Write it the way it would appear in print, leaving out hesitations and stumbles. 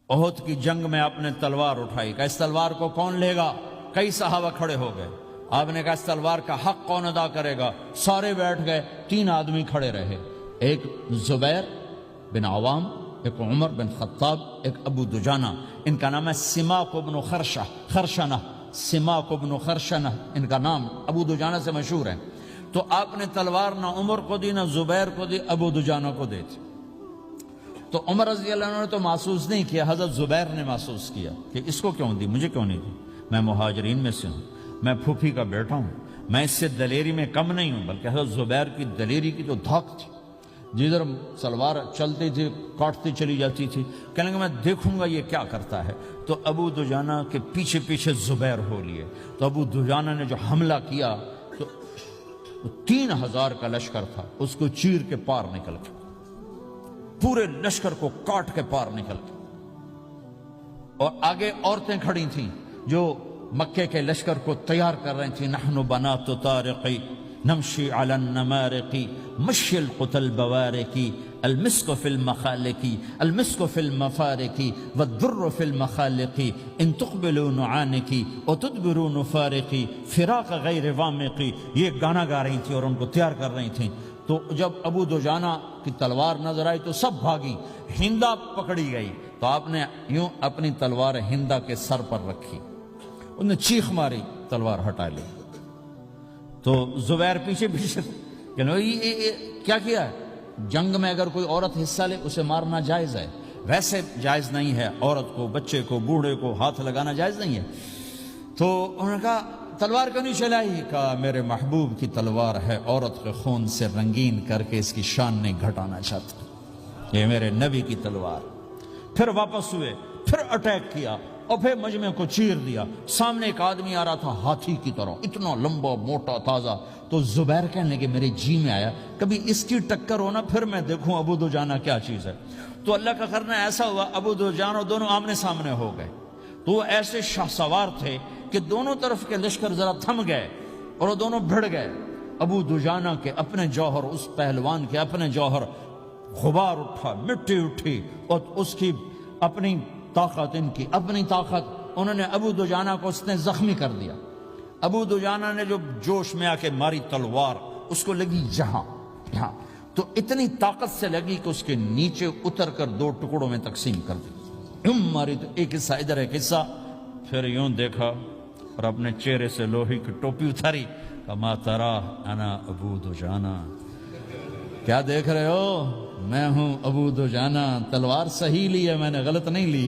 احد کی جنگ میں آپ نے تلوار اٹھائی کہ اس تلوار کو کون لے گا؟ کئی صحابہ کھڑے ہو گئے. آپ نے کہا اس تلوار کا حق کون ادا کرے گا؟ سارے بیٹھ گئے. 3 آدمی کھڑے رہے، ایک زبیر بن عوام، ایک عمر بن خطاب، ایک ابو دجانہ. ان کا نام ہے سماک بن خرشنہ. سماک بن خرشنہ ان کا نام ابو دجانہ سے مشہور ہے. تو آپ نے تلوار نہ عمر کو دی، نہ زبیر کو دی، ابو دجانہ کو دی تھی. تو عمر رضی اللہ عنہ نے تو محسوس نہیں کیا، حضرت زبیر نے محسوس کیا کہ اس کو کیوں دی، مجھے کیوں نہیں دی؟ میں مہاجرین میں سے ہوں، میں پھوپھی کا بیٹا ہوں، میں اس سے دلیری میں کم نہیں ہوں. بلکہ حضرت زبیر کی دلیری کی تو دھاک تھی، جدھر سلوار چلتی تھی کاٹتی چلی جاتی تھی. کہنے کہ میں دیکھوں گا یہ کیا کرتا ہے. تو ابو دجانہ کے پیچھے پیچھے زبیر ہو لیے. تو ابو دجانہ نے جو حملہ کیا تو 3000 کا لشکر تھا، اس کو چیر کے پار نکل گیا، پورے لشکر کو کاٹ کے پار نکل گیا. اور آگے عورتیں کھڑی تھیں جو مکے کے لشکر کو تیار کر رہی تھیں. نحن بنات طارقی نمشی علی النمارقی مشی القتل بوارقی المسک فی المخالقی المسک فی المفارقی والدر فی المخالقی ان تقبلوا نعانقی وتدبروا نفارقی فراق غیر وامقی. یہ گانا گا رہی تھیں اور ان کو تیار کر رہی تھیں. تو جب ابو دجانہ کی تلوار نظر آئی تو سب بھاگی، ہندا پکڑی گئی. تو آپ نے یوں اپنی تلوار ہندا کے سر پر رکھی، انہوں نے چیخ ماری، تلوار ہٹا لی. تو زبیر پیچھے پیچھے کہ کیا کیا ہے؟ جنگ میں اگر کوئی عورت حصہ لے اسے مارنا جائز ہے، ویسے جائز نہیں ہے عورت کو، بچے کو، بوڑھے کو ہاتھ لگانا جائز نہیں ہے. تو انہوں نے کہا تلوار کیوں نہیں چلائی؟ کہا میرے محبوب کی تلوار ہے، عورت کے خون سے رنگین کر کے اس کی شان نہیں گھٹانا چاہتا، یہ میرے نبی کی تلوار. پھر واپس ہوئے، پھر اٹیک کیا اور پھر مجمع کو چیر دیا. سامنے ایک آدمی آ رہا تھا ہاتھی کی طرح، اتنا لمبا موٹا تازہ. تو زبیر کہنے لگے میرے جی میں آیا کبھی اس کی ٹکر ہونا پھر میں دیکھوں ابو دجانہ کیا چیز ہے. تو اللہ کا کرنا ایسا ہوا ابو دجانہ دونوں آمنے سامنے ہو گئے. تو وہ ایسے شاہ سوار تھے کہ دونوں طرف کے لشکر ذرا تھم گئے اور وہ دونوں بھڑ گئے. ابو دجانہ کے اپنے جوہر، اس پہلوان کے اپنے جوہر، غبار اٹھا، مٹی اٹھی، اور اس کی اپنی طاقت، ان کی اپنی طاقت. انہوں نے ابو دجانہ کو اس نے زخمی کر دیا. ابو دجانہ نے جو جوش میں آ کے ماری تلوار، اس کو لگی یہاں، تو اتنی طاقت سے لگی کہ اس کے نیچے اتر کر 2 ٹکڑوں میں تقسیم کر دی. یوں ماری تو ایک حصہ ادھر، ایک حصہ. پھر یوں دیکھا اور اپنے چہرے سے لوہی کی ٹوپی اتاری. کما ترا انا ابو دجانہ، کیا دیکھ رہے ہو؟ میں ہوں ابو دجانہ. تلوار صحیح لی ہے، میں نے غلط نہیں لی.